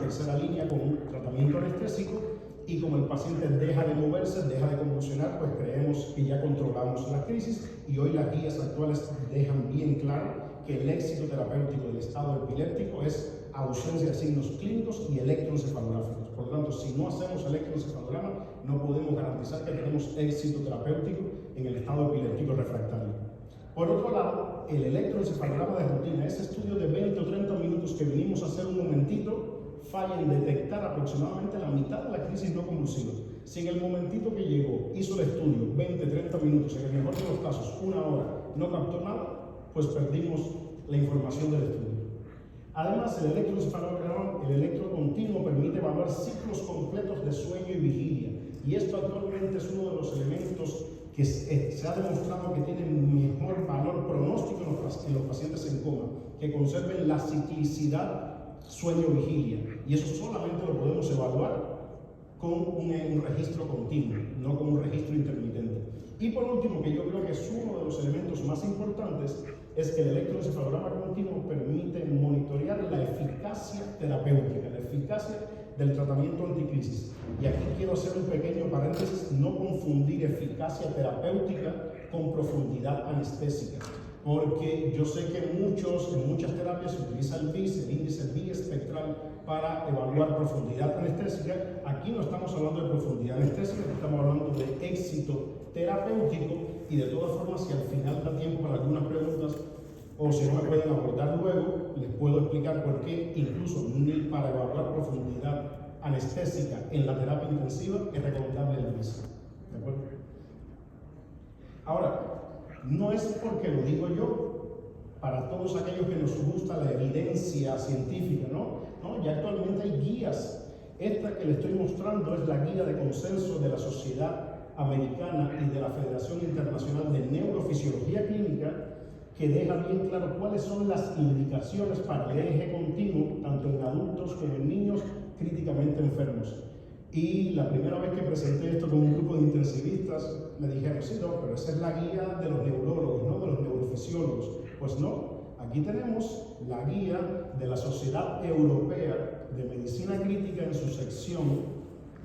tercera línea con un tratamiento anestésico, y como el paciente deja de moverse, deja de convulsionar, pues creemos que ya controlamos la crisis, y hoy las guías actuales dejan bien claro que el éxito terapéutico del estado epiléptico es ausencia de signos clínicos y electroencefalográficos. Por lo tanto, si no hacemos electroencefalograma, no podemos garantizar que tenemos éxito terapéutico en el estado epiléptico refractario. Por otro lado, el electroencefalograma de rutina, ese estudio de 20 o 30 minutos que vinimos a hacer un momentito, falla en detectar aproximadamente la mitad de la crisis no convulsiva. Si en el momentito que llegó, hizo el estudio, 20, 30 minutos, en el mejor de los casos, una hora, no captó nada, pues perdimos la información del estudio. Además, el electroencefalograma, el electrocontinuo, permite evaluar ciclos completos de sueño y vigilia. Y esto actualmente es uno de los elementos que se ha demostrado que tienen mejor valor pronóstico en los pacientes en coma, que conserven la ciclicidad sueño-vigilia, y eso solamente lo podemos evaluar con un registro continuo, no con un registro intermitente. Y por último, que yo creo que es uno de los elementos más importantes, es que el electroencefalograma continuo permite monitorear la eficacia terapéutica, la eficacia del tratamiento anticrisis. Y aquí quiero hacer un pequeño paréntesis: no confundir eficacia terapéutica con profundidad anestésica. Porque yo sé que en muchas terapias se utiliza el BIS, el índice biespectral, para evaluar profundidad anestésica. Aquí no estamos hablando de profundidad anestésica, estamos hablando de éxito terapéutico, y de todas formas, si al final da tiempo para algunas preguntas, o si no me pueden abordar luego, les puedo explicar por qué incluso ni para evaluar profundidad anestésica en la terapia intensiva es recomendable el BIS. ¿De acuerdo? Ahora, no es porque lo digo yo, para todos aquellos que nos gusta la evidencia científica, ¿no? Ya actualmente hay guías. Esta que le estoy mostrando es la guía de consenso de la Sociedad Americana y de la Federación Internacional de Neurofisiología Clínica, que deja bien claro cuáles son las indicaciones para el eje continuo, tanto en adultos como en niños críticamente enfermos. Y la primera vez que presenté esto con un grupo de intensivistas, me dijeron: sí, no, pero esa es la guía de los neurólogos, ¿no? De los neurofisiólogos. Pues no, aquí tenemos la guía de la Sociedad Europea de Medicina Crítica en su sección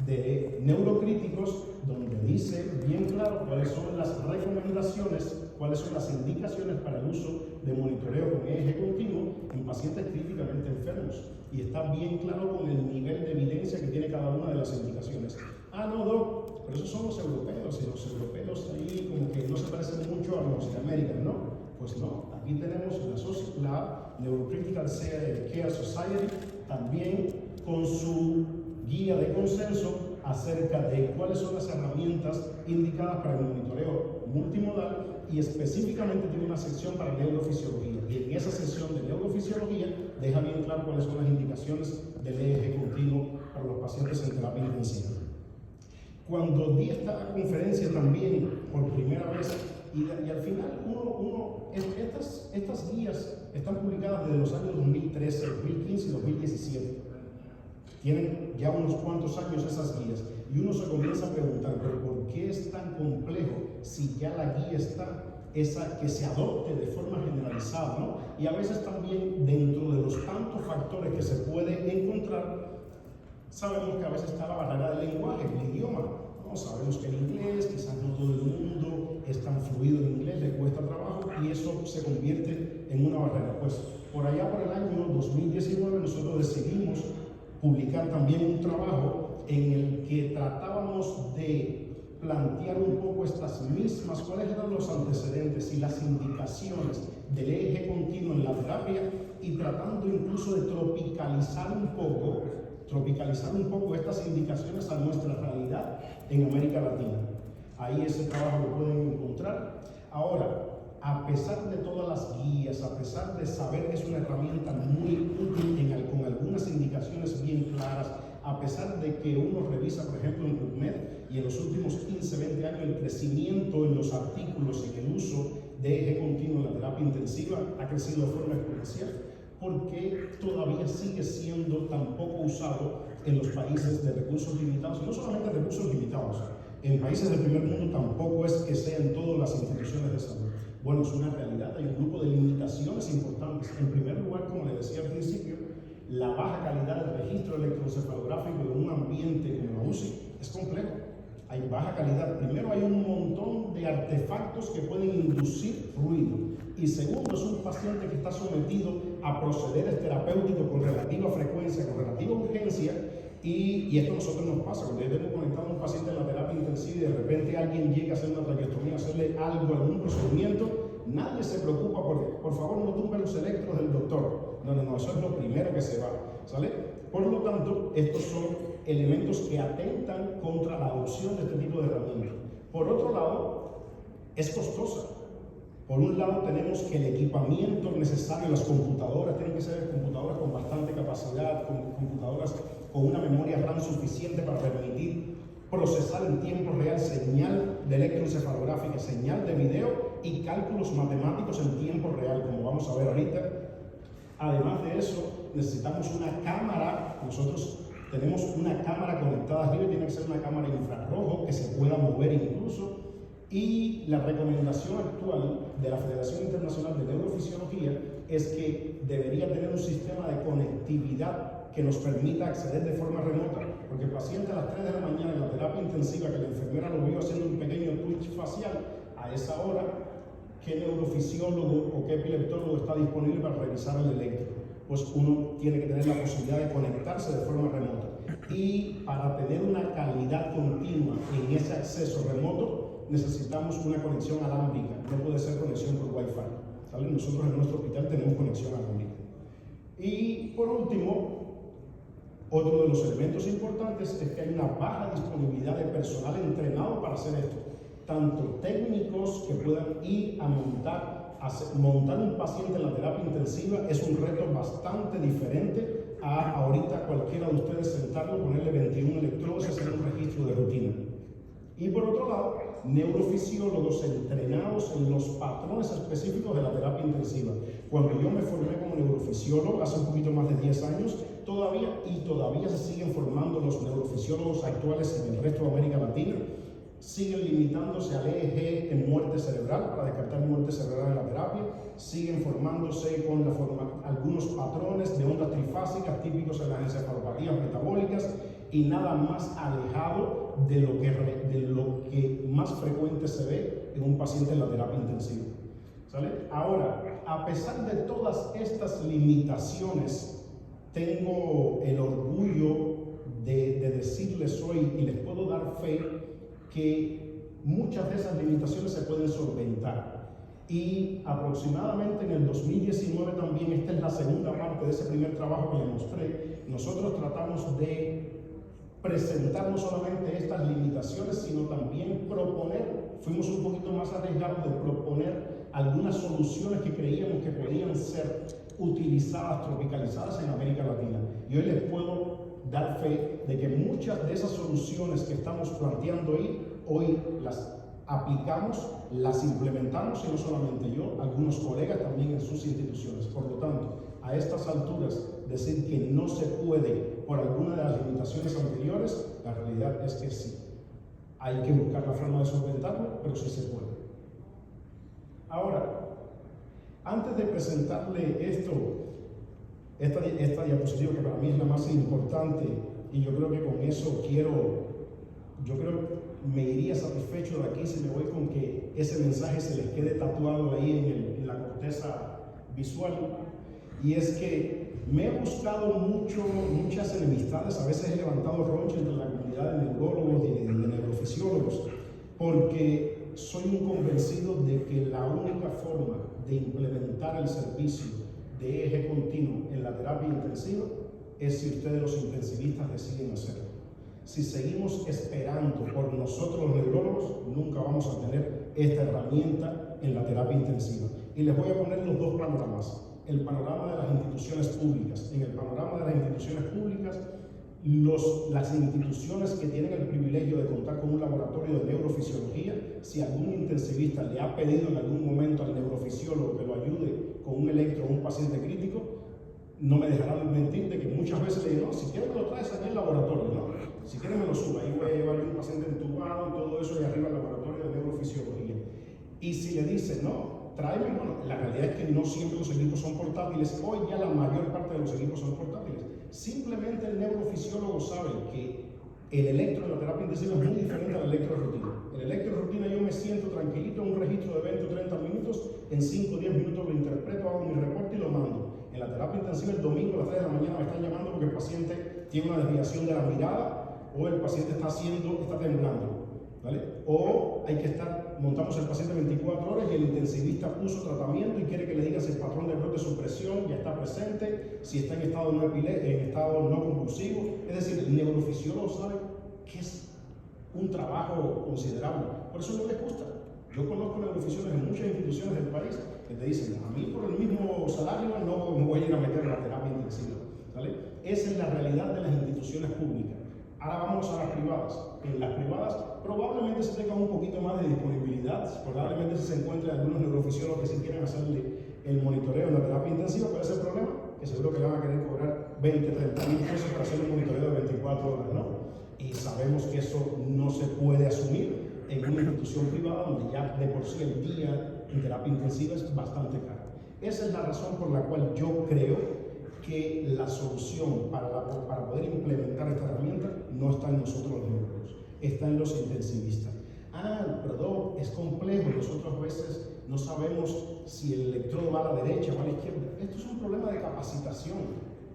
de neurocríticos, donde dice bien claro cuáles son las recomendaciones, cuáles son las indicaciones para el uso de monitoreo con eje continuo en pacientes críticamente enfermos. Y está bien claro con el nivel de evidencia que tiene cada una de las indicaciones. Ah, no, Doc, pero esos son los europeos, y los europeos ahí como que no se parecen mucho a los de América, ¿no? Pues no, aquí tenemos la Neurocritical Care Society, también con su guía de consenso acerca de cuáles son las herramientas indicadas para el monitoreo multimodal, y específicamente tiene una sección para neurofisiología, y en esa sección de neurofisiología deja bien claro cuáles son las indicaciones del eje continuo para los pacientes en terapia intensiva. Cuando di esta conferencia también por primera vez, y al final estas guías están publicadas desde los años 2013, 2015 y 2017. Tienen ya unos cuantos años esas guías, y uno se comienza a preguntar: ¿pero por qué es tan complejo si ya la guía está, esa que se adopte de forma generalizada, ¿no? Y a veces también, dentro de los tantos factores que se puede encontrar, sabemos que a veces está la barrera del lenguaje, el idioma, ¿no? Sabemos que el inglés, quizás no todo el mundo es tan fluido en inglés, le cuesta trabajo, y eso se convierte en una barrera. Pues por allá por el año 2019 nosotros decidimos publicar también un trabajo en el que tratábamos de plantear un poco estas mismas, cuáles eran los antecedentes y las indicaciones del eje continuo en la terapia, y tratando incluso de tropicalizar un poco estas indicaciones a nuestra realidad en América Latina. Ahí ese trabajo lo pueden encontrar. Ahora, a pesar de todas las guías, a pesar de saber que es una herramienta muy útil con algunas indicaciones bien claras, a pesar de que uno revisa, por ejemplo, en PubMed, y en los últimos 15, 20 años el crecimiento en los artículos en el uso de eje continuo en la terapia intensiva ha crecido de forma exponencial, porque todavía sigue siendo tan poco usado en los países de recursos limitados, y no solamente recursos limitados, en países del primer mundo tampoco es que sea en todas las instituciones de salud. Bueno, es una realidad, hay un grupo de limitaciones importantes. En primer lugar, como le decía al principio, la baja calidad del registro electroencefalográfico en un ambiente como la UCI es complejo. Hay baja calidad. Primero, hay un montón de artefactos que pueden inducir ruido. Y segundo, es un paciente que está sometido a procederes terapéuticos con relativa frecuencia, con relativa urgencia. Y esto a nosotros nos pasa. Cuando yo tengo conectado a un paciente en la terapia intensiva y de repente alguien llega a hacer una traqueostomía, a hacerle algo, algún procedimiento, nadie se preocupa por favor, no tumbe los electros del doctor. No, eso es lo primero que se va, ¿sale? Por lo tanto, estos son elementos que atentan contra la adopción de este tipo de herramientas. Por otro lado, es costosa. Por un lado, tenemos que el equipamiento necesario, las computadoras, tienen que ser computadoras con bastante capacidad, computadoras con una memoria RAM suficiente para permitir procesar en tiempo real señal de electroencefalográfica, señal de video y cálculos matemáticos en tiempo real, como vamos a ver ahorita. Además de eso, necesitamos una cámara. Nosotros tenemos una cámara conectada arriba, tiene que ser una cámara infrarrojo que se pueda mover incluso. Y la recomendación actual de la Federación Internacional de Neurofisiología es que debería tener un sistema de conectividad que nos permita acceder de forma remota, porque el paciente a las 3 de la mañana en la terapia intensiva, que la enfermera lo vio haciendo un pequeño twitch facial, a esa hora, ¿qué neurofisiólogo o qué epileptólogo está disponible para revisar el electro? Pues uno tiene que tener la posibilidad de conectarse de forma remota. Y para tener una calidad continua en ese acceso remoto, necesitamos una conexión alámbrica, no puede ser conexión por Wi-Fi, ¿sale? Nosotros en nuestro hospital tenemos conexión alámbrica. Y por último, otro de los elementos importantes es que hay una baja disponibilidad de personal entrenado para hacer esto. Tanto técnicos que puedan ir a montar un paciente en la terapia intensiva es un reto bastante diferente a ahorita cualquiera de ustedes sentarlo, ponerle 21 electrodos y hacer un registro de rutina. Y por otro lado, neurofisiólogos entrenados en los patrones específicos de la terapia intensiva. Cuando yo me formé como neurofisiólogo hace un poquito más de 10 años, todavía se siguen formando los neurofisiólogos actuales en el resto de América Latina, siguen limitándose al EEG en muerte cerebral para descartar muerte cerebral en la terapia, siguen formándose con algunos patrones de ondas trifásicas típicos en las encefalopatías metabólicas y nada más alejado de lo que más frecuente se ve en un paciente en la terapia intensiva. ¿Sale? Ahora, a pesar de todas estas limitaciones, tengo el orgullo de decirles hoy y les puedo dar fe que muchas de esas limitaciones se pueden solventar. Y aproximadamente en el 2019 también, esta es la segunda parte de ese primer trabajo que les mostré, nosotros tratamos de presentar no solamente estas limitaciones, sino también fuimos un poquito más arriesgados de proponer algunas soluciones que creíamos que podían ser utilizadas, tropicalizadas en América Latina. Y hoy les puedo dar fe de que muchas de esas soluciones que estamos planteando ahí, hoy las aplicamos, las implementamos, y no solamente yo, algunos colegas también en sus instituciones. Por lo tanto, a estas alturas, decir que no se puede por alguna de las limitaciones anteriores, la realidad es que sí. Hay que buscar la forma de solventarlo, pero sí se puede. Ahora, antes de presentarle esta diapositiva, que para mí es la más importante, y yo creo que con eso me iría satisfecho de aquí si me voy con que ese mensaje se les quede tatuado ahí en la corteza visual, y es que me he buscado muchas enemistades, a veces he levantado roncha entre la comunidad de neurólogos y de neurofisiólogos, porque soy un convencido de que la única forma de implementar el servicio de eje continuo en la terapia intensiva es si ustedes los intensivistas deciden hacerlo. Si seguimos esperando por nosotros los neurólogos, nunca vamos a tener esta herramienta en la terapia intensiva. Y les voy a poner los dos panoramas. El panorama de las instituciones públicas. En el panorama de las instituciones públicas, las instituciones que tienen el privilegio de contar con un laboratorio de neurofisiología, si algún intensivista le ha pedido en algún momento al neurofisiólogo que lo ayude con un electro o un paciente crítico, no me dejarán mentir de que muchas veces le digo, no, si quieres me lo traes aquí al laboratorio, no, si quieres me lo suba, ahí voy a llevar un paciente entubado y todo eso, y arriba al laboratorio de neurofisiología. Y si le dicen, no, tráeme, bueno, la realidad es que no siempre los equipos son portátiles, hoy ya la mayor parte de los equipos son portátiles, Simplemente el neurofisiólogo sabe que el electro en la terapia intensiva es muy diferente al electro de rutina. El electro de rutina yo me siento tranquilito en un registro de 20 o 30 minutos, en 5 o 10 minutos lo interpreto, hago mi reporte y lo mando. En la terapia intensiva el domingo a las 3 de la mañana me están llamando porque el paciente tiene una desviación de la mirada o el paciente está temblando, ¿vale? O montamos el paciente 24 horas y el intensivista puso tratamiento y quiere que le diga si el patrón de brote de supresión ya está presente, si está en estado no convulsivo. Es decir, el neurofisiólogo sabe que es un trabajo considerable, por eso no les gusta. Yo conozco neurofisiólogos en muchas instituciones del país que te dicen, a mí por el mismo salario no me voy a ir a meter en la terapia intensiva, ¿vale? Esa es la realidad de las instituciones públicas. Ahora vamos a las privadas. En las privadas probablemente se tenga un poquito más de disponibilidad, probablemente se encuentren algunos neurofisiólogos que sí quieren hacerle el monitoreo en la terapia intensiva, pero ese es el problema, que seguro que le van a querer cobrar 20, 30 mil pesos para hacer el monitoreo de 24 horas, ¿no? Y sabemos que eso no se puede asumir en una institución privada donde ya de por sí el día en terapia intensiva es bastante caro. Esa es la razón por la cual yo creo que la solución para poder implementar esta herramienta no está en nosotros los neurólogos, está en los intensivistas. Perdón, es complejo, nosotros a veces no sabemos si el electrodo va a la derecha o a la izquierda. Esto es un problema de capacitación.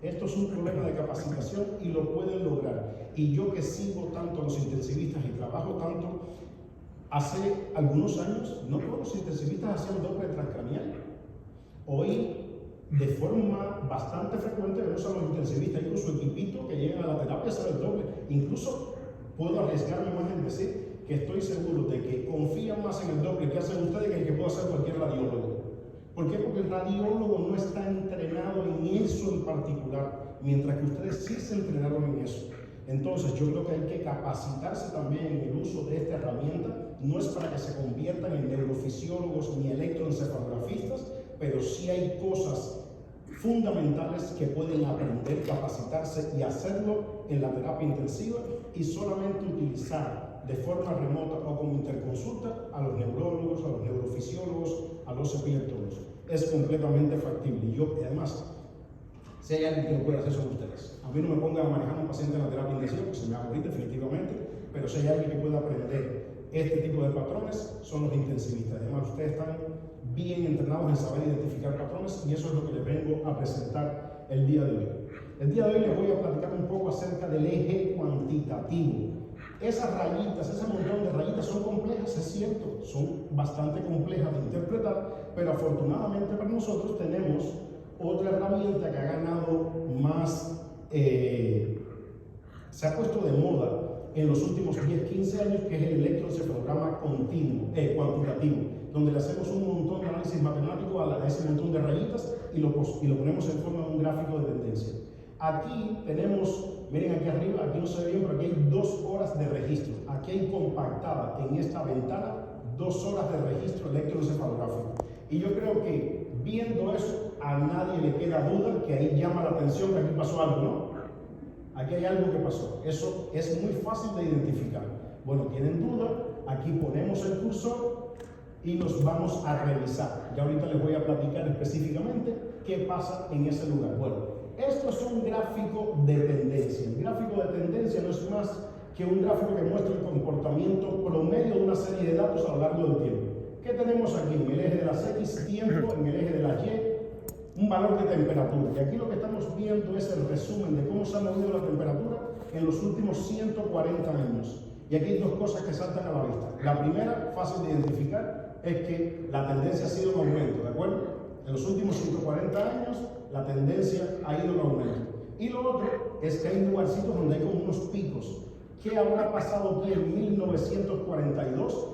Esto es un problema de capacitación y lo pueden lograr. Y yo que sigo tanto a los intensivistas y trabajo tanto, hace algunos años no todos los intensivistas hacían Doppler transcranial. Hoy, de forma bastante frecuente, vemos a los intensivistas y con su equipito que llegan a la terapia a hacer el Doppler. Incluso puedo arriesgarme más en decir que estoy seguro de que confían más en el Doppler que hacen ustedes que el que puede hacer cualquier radiólogo. ¿Por qué? Porque el radiólogo no está entrenado en eso en particular, mientras que ustedes sí se entrenaron en eso. Entonces, yo creo que hay que capacitarse también en el uso de esta herramienta. No es para que se conviertan en neurofisiólogos ni electroencefalografistas, pero sí hay cosas fundamentales que pueden aprender, capacitarse y hacerlo en la terapia intensiva y solamente utilizar de forma remota o como interconsulta a los neurólogos, a los neurofisiólogos, a los epileptólogos. Es completamente factible. Y yo, además, si hay alguien que lo puede hacer son ustedes. A mí no me pongan a manejar a un paciente en la terapia intensiva, porque se me hago ahorita definitivamente, pero si hay alguien que pueda aprender este tipo de patrones, son los intensivistas. Además, ustedes están bien entrenados en saber identificar patrones y eso es lo que les vengo a presentar el día de hoy. El día de hoy les voy a platicar un poco acerca del eje cuantitativo. Esas rayitas, ese montón de rayitas son complejas, es cierto, son bastante complejas de interpretar, pero afortunadamente para nosotros tenemos otra herramienta que ha ganado más, se ha puesto de moda en los últimos 10-15 años, que es el electroencefalograma continuo, cuantitativo, donde le hacemos un montón de análisis matemático a ese montón de rayitas y lo ponemos en forma de un gráfico de tendencia. Aquí tenemos, miren aquí arriba, aquí no se ve bien, pero aquí hay 2 horas de registro. Aquí hay compactada en esta ventana 2 horas de registro electroencefalográfico. Y yo creo que viendo eso, a nadie le queda duda que ahí llama la atención que aquí pasó algo, ¿no? Aquí hay algo que pasó. Eso es muy fácil de identificar. Bueno, tienen duda, aquí ponemos el cursor y nos vamos a revisar. Ya ahorita les voy a platicar específicamente qué pasa en ese lugar. Bueno, esto es un gráfico de tendencia. El gráfico de tendencia no es más que un gráfico que muestra el comportamiento promedio de una serie de datos a lo largo del tiempo. ¿Qué tenemos aquí? En el eje de las X, tiempo, en el eje de las Y, un valor de temperatura. Y aquí lo que estamos viendo es el resumen de cómo se ha movido la temperatura en los últimos 140 años. Y aquí hay 2 cosas que saltan a la vista. La primera, fácil de identificar, es que la tendencia ha sido en aumento, ¿de acuerdo? En los últimos 140 años, la tendencia ha ido en aumento. Y lo otro es que hay lugarcitos donde hay como unos picos. ¿Qué habrá pasado aquí en 1942?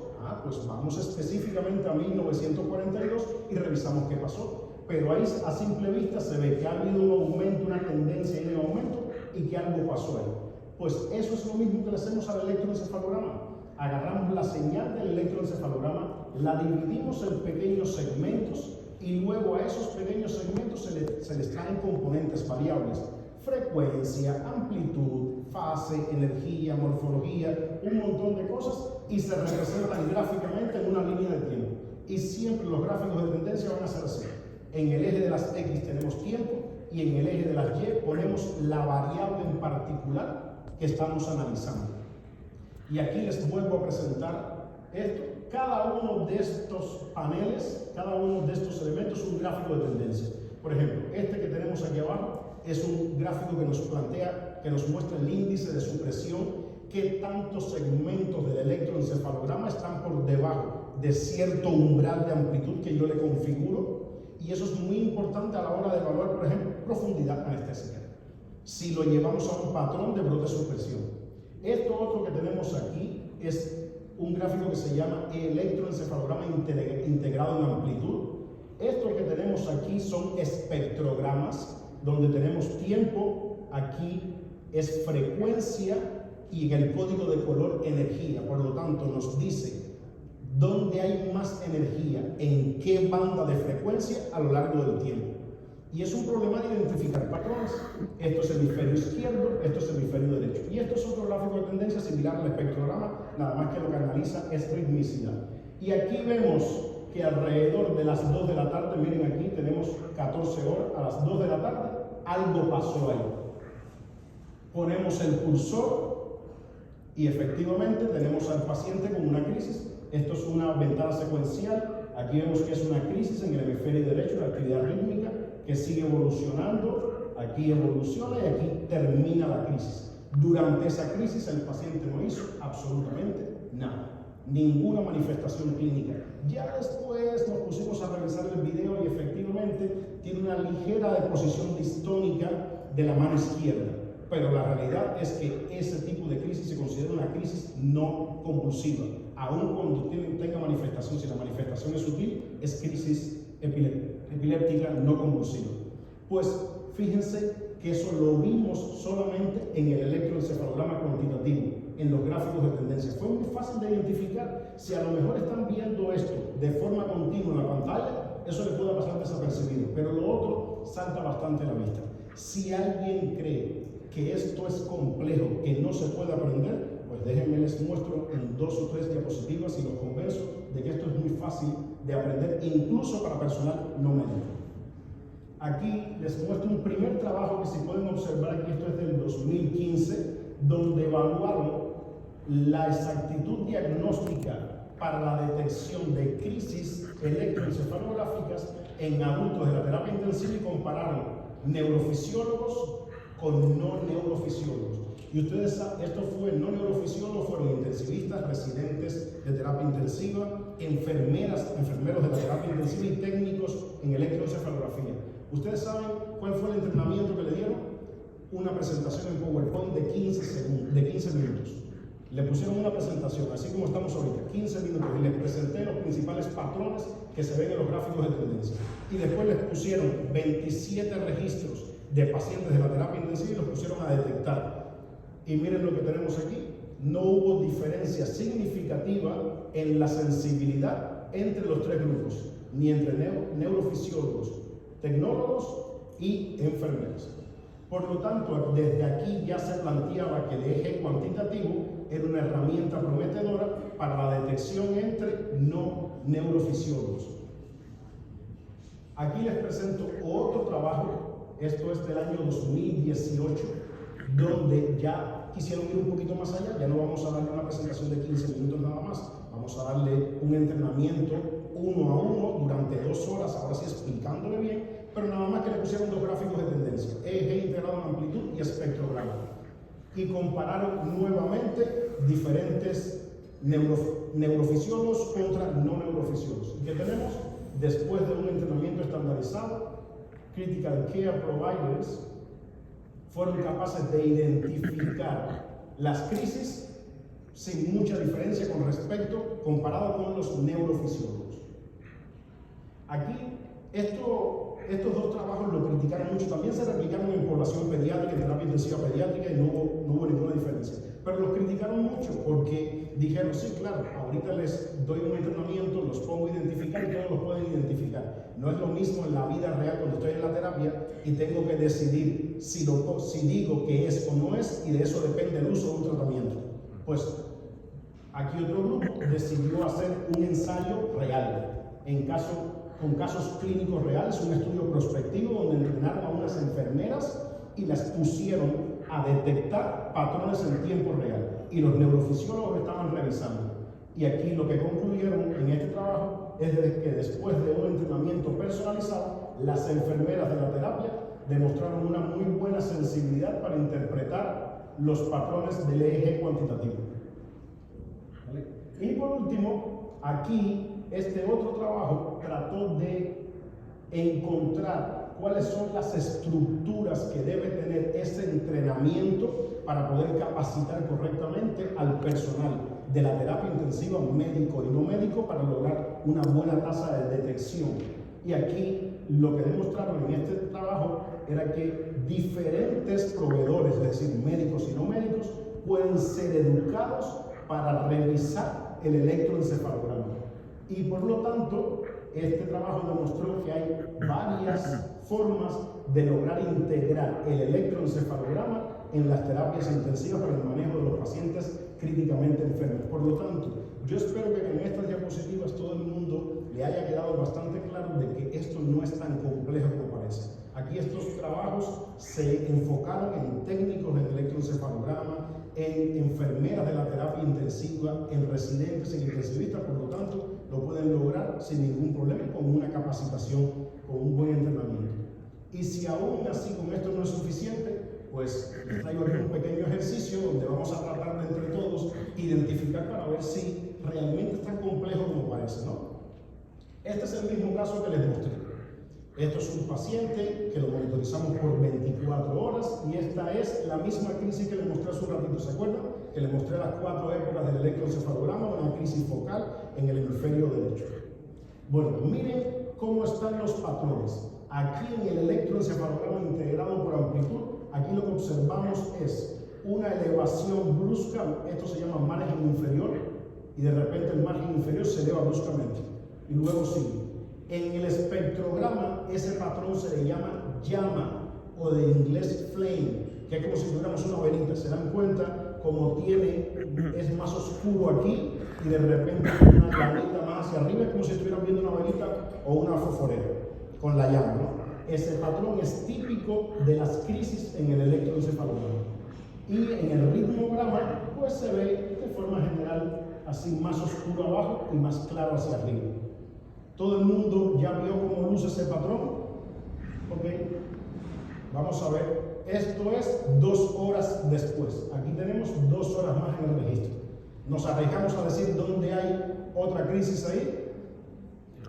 Pues vamos específicamente a 1942 y revisamos qué pasó. Pero ahí a simple vista se ve que ha habido un aumento, una tendencia en aumento y que algo pasó ahí. Pues eso es lo mismo que le hacemos al electroencefalograma. Agarramos la señal del electroencefalograma, la dividimos en pequeños segmentos y luego a esos pequeños segmentos se les traen componentes variables. Frecuencia, amplitud, fase, energía, morfología, un montón de cosas y se representan gráficamente en una línea de tiempo. Y siempre los gráficos de tendencia van a ser así. En el eje de las X tenemos tiempo, y en el eje de las Y ponemos la variable en particular que estamos analizando. Y aquí les vuelvo a presentar esto. Cada uno de estos paneles, cada uno de estos elementos es un gráfico de tendencia. Por ejemplo, este que tenemos aquí abajo es un gráfico que nos plantea, que nos muestra el índice de supresión, qué tantos segmentos del electroencefalograma están por debajo de cierto umbral de amplitud que yo le configuro, y eso es muy importante a la hora de evaluar, por ejemplo, profundidad anestésica, si lo llevamos a un patrón de brote supresión. Esto otro que tenemos aquí es un gráfico que se llama electroencefalograma integrado en amplitud. Esto que tenemos aquí son espectrogramas, donde tenemos tiempo, aquí es frecuencia y en el código de color energía. Por lo tanto, nos dice dónde hay más energía, en qué banda de frecuencia a lo largo del tiempo. Y es un problema de identificar patrones. Esto es hemisferio izquierdo, esto es hemisferio derecho. Y esto es otro gráfico de tendencia similar al espectrograma, nada más que lo que analiza es ritmicidad. Y aquí vemos que alrededor de las 2 de la tarde, miren aquí, tenemos 14 horas, a las 2 de la tarde, algo pasó ahí. Ponemos el cursor y efectivamente tenemos al paciente con una crisis. Esto es una ventana secuencial. Aquí vemos que es una crisis en el hemisferio derecho, la actividad rítmica, que sigue evolucionando. Aquí evoluciona y aquí termina la crisis. Durante esa crisis el paciente no hizo absolutamente nada. Ninguna manifestación clínica. Ya después nos pusimos a revisar el video y efectivamente tiene una ligera deposición distónica de la mano izquierda. Pero la realidad es que ese tipo de crisis se considera una crisis no convulsiva. Aun cuando tenga manifestación, si la manifestación es sutil, es crisis epiléptica no convulsiva. Pues fíjense que eso lo vimos solamente en el electroencefalograma cuantitativo, en los gráficos de tendencia. Fue muy fácil de identificar. Si a lo mejor están viendo esto de forma continua en la pantalla, eso le puede pasar desapercibido, pero lo otro salta bastante a la vista. Si alguien cree que esto es complejo, que no se puede aprender, pues déjenme les muestro en 2 o 3 diapositivas y los convenzo de que esto es muy fácil de aprender, incluso para personal no médico. Aquí les muestro un primer trabajo que, si pueden observar aquí, esto es del 2015, donde evaluaron la exactitud diagnóstica para la detección de crisis electroencefalográficas en adultos de la terapia intensiva y compararon neurofisiólogos con no neurofisiólogos. Y ustedes saben, esto fue no neurofisiólogos, fueron intensivistas, residentes de terapia intensiva, enfermeros de la terapia intensiva y técnicos en electroencefalografía. ¿Ustedes saben cuál fue el entrenamiento que le dieron? Una presentación en PowerPoint de 15 minutos. Le pusieron una presentación, así como estamos ahorita, 15 minutos, y les presenté los principales patrones que se ven en los gráficos de tendencia. Y después les pusieron 27 registros de pacientes de la terapia intensiva y los pusieron a detectar. Y miren lo que tenemos aquí. No hubo diferencia significativa en la sensibilidad entre los 3 grupos, ni entre neurofisiólogos, tecnólogos y enfermeros. Por lo tanto, desde aquí ya se planteaba que el eje cuantitativo era una herramienta prometedora para la detección entre no neurofisiólogos. Aquí les presento otro trabajo, esto es del año 2018, donde ya quisieron ir un poquito más allá. Ya no vamos a darle una presentación de 15 minutos nada más, vamos a darle un entrenamiento 1 a 1 durante 2 horas, ahora sí explicándole bien, pero nada más que le pusieron 2 gráficos de tendencia, eje integrado en amplitud y espectrograma, y compararon nuevamente diferentes neurofisiólogos contra no neurofisiólogos. ¿Y qué tenemos? Después de un entrenamiento estandarizado, Critical Care Providers fueron capaces de identificar las crisis sin mucha diferencia con respecto, comparado con los neurofisiólogos. Aquí, estos 2 trabajos lo criticaron mucho. También se replicaron en población pediátrica, en terapia intensiva pediátrica, y no hubo ninguna diferencia. Pero los criticaron mucho porque dijeron, sí, claro, ahorita les doy un entrenamiento, los pongo a identificar y todos los pueden identificar. No es lo mismo en la vida real cuando estoy en la terapia y tengo que decidir si digo que es o no es, y de eso depende el uso de un tratamiento. Pues aquí otro grupo decidió hacer un ensayo real. En caso con casos clínicos reales, un estudio prospectivo donde entrenaron a unas enfermeras y las pusieron a detectar patrones en tiempo real. Y los neurofisiólogos estaban revisando. Y aquí lo que concluyeron en este trabajo es que después de un entrenamiento personalizado, las enfermeras de la terapia demostraron una muy buena sensibilidad para interpretar los patrones del EEG cuantitativo. ¿Vale? Y por último, aquí este otro trabajo trató de encontrar cuáles son las estructuras que debe tener ese entrenamiento para poder capacitar correctamente al personal de la terapia intensiva, médico y no médico, para lograr una buena tasa de detección. Y aquí lo que demostraron en este trabajo era que diferentes proveedores, es decir, médicos y no médicos, pueden ser educados para revisar el electroencefalograma. Y por lo tanto, este trabajo demostró que hay varias formas de lograr integrar el electroencefalograma en las terapias intensivas para el manejo de los pacientes críticamente enfermos. Por lo tanto, yo espero que en estas diapositivas todo el mundo le haya quedado bastante claro de que esto no es tan complejo como parece. Aquí estos trabajos se enfocaron en técnicos en electroencefalograma, en enfermeras de la terapia intensiva, en residentes, en intensivistas, por lo tanto, lo pueden lograr sin ningún problema, con una capacitación, con un buen entrenamiento. Y si aún así con esto no es suficiente, pues les traigo aquí un pequeño ejercicio donde vamos a tratar de entre todos identificar para ver si realmente es tan complejo como parece, ¿no? Este es el mismo caso que les mostré. Esto es un paciente que lo monitorizamos por 24 horas y esta es la misma crisis que les mostré hace un ratito. ¿Se acuerdan? Que les mostré las 4 épocas del electroencefalograma, una crisis focal en el hemisferio derecho. Bueno, miren cómo están los patrones. Aquí en el electroencefalograma integrado por amplitud, aquí lo que observamos es una elevación brusca, esto se llama margen inferior, y de repente el margen inferior se eleva bruscamente, y luego sigue. En el espectrograma, ese patrón se le llama llama, o de inglés flame, que es como si tuviéramos una velita. ¿Se dan cuenta? Como es más oscuro aquí, y de repente una llamita más hacia arriba, es como si estuvieran viendo una velita o una fosforera, con la llama, ¿no? Ese patrón es típico de las crisis en el electroencefalograma. Y en el ritmograma, pues se ve de forma general así más oscuro abajo y más claro hacia arriba. ¿Todo el mundo ya vio cómo luce ese patrón? Ok. Vamos a ver. Esto es 2 horas después. Aquí tenemos 2 horas más en el registro. ¿Nos arriesgamos a decir dónde hay otra crisis ahí?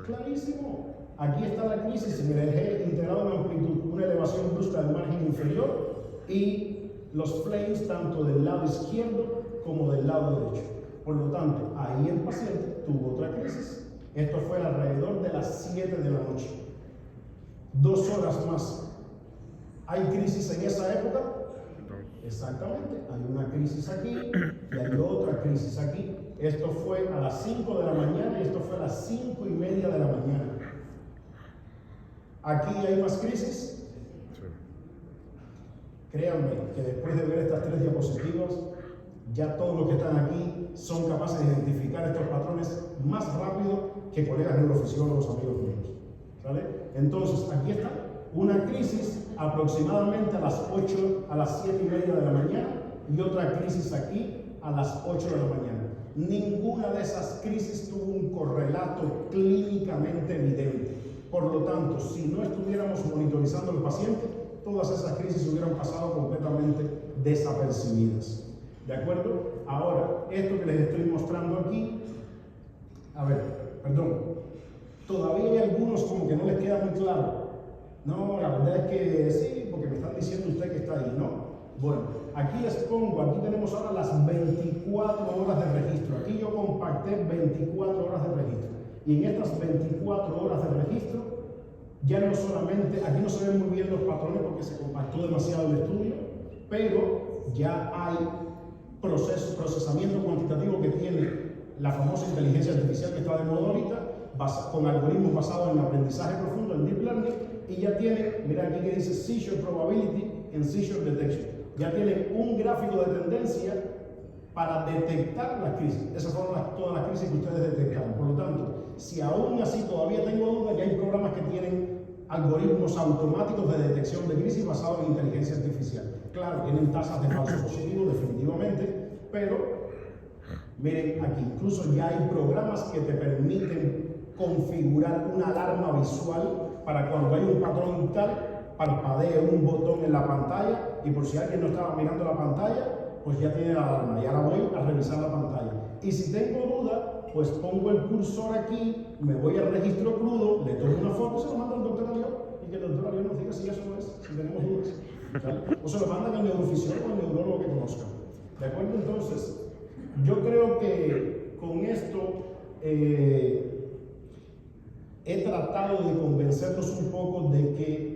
Clarísimo. Aquí está la crisis en el EEG integrado en amplitud, una elevación brusca del margen inferior y los flames tanto del lado izquierdo como del lado derecho. Por lo tanto, ahí el paciente tuvo otra crisis. Esto fue alrededor de las 7 de la noche. 2 horas más. ¿Hay crisis en esa época? Exactamente. Hay una crisis aquí y hay otra crisis aquí. Esto fue a las 5 de la mañana y esto fue a las 5:30 de la mañana. ¿Aquí hay más crisis? Créanme que después de ver estas 3 diapositivas, ya todos los que están aquí son capaces de identificar estos patrones más rápido que colegas neurofisiólogos, amigos míos. ¿Sale? Entonces, aquí está una crisis aproximadamente a las 7:30 de la mañana y otra crisis aquí a las 8 de la mañana. Ninguna de esas crisis tuvo un correlato clínicamente evidente. Por lo tanto, si no estuviéramos monitorizando al paciente, todas esas crisis hubieran pasado completamente desapercibidas. ¿De acuerdo? Ahora, esto que les estoy mostrando aquí, todavía hay algunos como que no les queda muy claro. No, la verdad es que sí, porque me están diciendo usted que está ahí, ¿no? Bueno, aquí les pongo, aquí tenemos ahora las 24 horas de registro. Aquí yo compacté 24 horas de registro. Y en estas 24 horas de registro, ya no solamente, aquí no se ven muy bien los patrones porque se compactó demasiado el estudio, pero ya hay procesamiento cuantitativo que tiene la famosa inteligencia artificial que está de moda ahorita, con algoritmos basados en aprendizaje profundo, en Deep Learning, y ya tiene, mira aquí que dice Seizure Probability and Seizure Detection. Ya tiene un gráfico de tendencia para detectar la crisis. Esas fueron todas las crisis que ustedes detectaron. Por lo tanto, si aún así todavía tengo dudas, ya hay programas que tienen algoritmos automáticos de detección de crisis basados en inteligencia artificial. Claro, tienen tasas de falso positivo definitivamente, pero miren aquí, incluso ya hay programas que te permiten configurar una alarma visual para cuando hay un patrón tal, parpadee un botón en la pantalla y por si alguien no estaba mirando la pantalla, pues ya tiene la alarma y ahora voy a revisar la pantalla. Y si tengo duda, pues pongo el cursor aquí, me voy al registro crudo, le tomo una foto y se lo mando al doctor Alió y que el doctor Alió nos diga si eso no es, si tenemos dudas. ¿Vale? O se lo mandan al neurofisiólogo o al neurólogo que conozcan. ¿De acuerdo? Entonces, yo creo que con esto he tratado de convencerlos un poco de que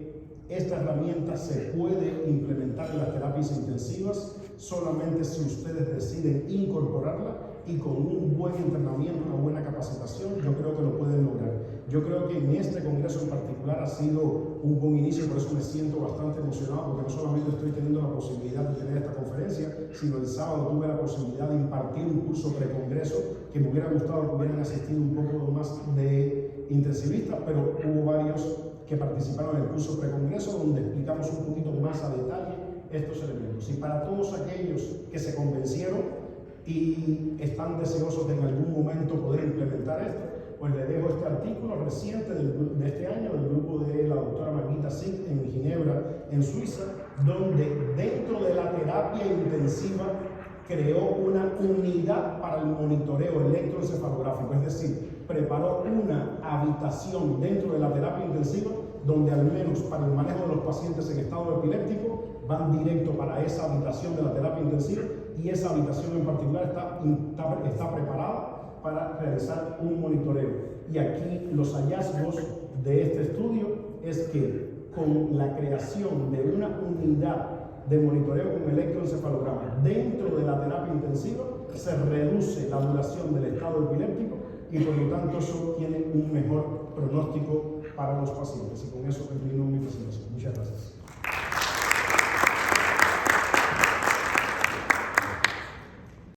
esta herramienta se puede implementar en las terapias intensivas solamente si ustedes deciden incorporarla y con un buen entrenamiento, una buena capacitación, yo creo que lo pueden lograr. Yo creo que en este congreso en particular ha sido un buen inicio, por eso me siento bastante emocionado, porque no solamente estoy teniendo la posibilidad de tener esta conferencia, sino el sábado tuve la posibilidad de impartir un curso precongreso que me hubiera gustado que hubieran asistido un poco más de intensivistas, pero hubo varios que participaron en el curso precongreso donde explicamos un poquito más a detalle estos elementos. Y para todos aquellos que se convencieron y están deseosos de en algún momento poder implementar esto, pues les dejo este artículo reciente de este año del grupo de la doctora Margita Sick en Ginebra, en Suiza, donde dentro de la terapia intensiva creó una unidad para el monitoreo electroencefalográfico, es decir, preparó una habitación dentro de la terapia intensiva donde al menos para el manejo de los pacientes en estado epiléptico van directo para esa habitación de la terapia intensiva y esa habitación en particular está preparada para realizar un monitoreo. Y aquí los hallazgos de este estudio es que con la creación de una unidad de monitoreo con electroencefalograma dentro de la terapia intensiva se reduce la duración del estado epiléptico y por lo tanto eso tiene un mejor pronóstico para los pacientes. Y con eso termino mi presentación. Muchas gracias.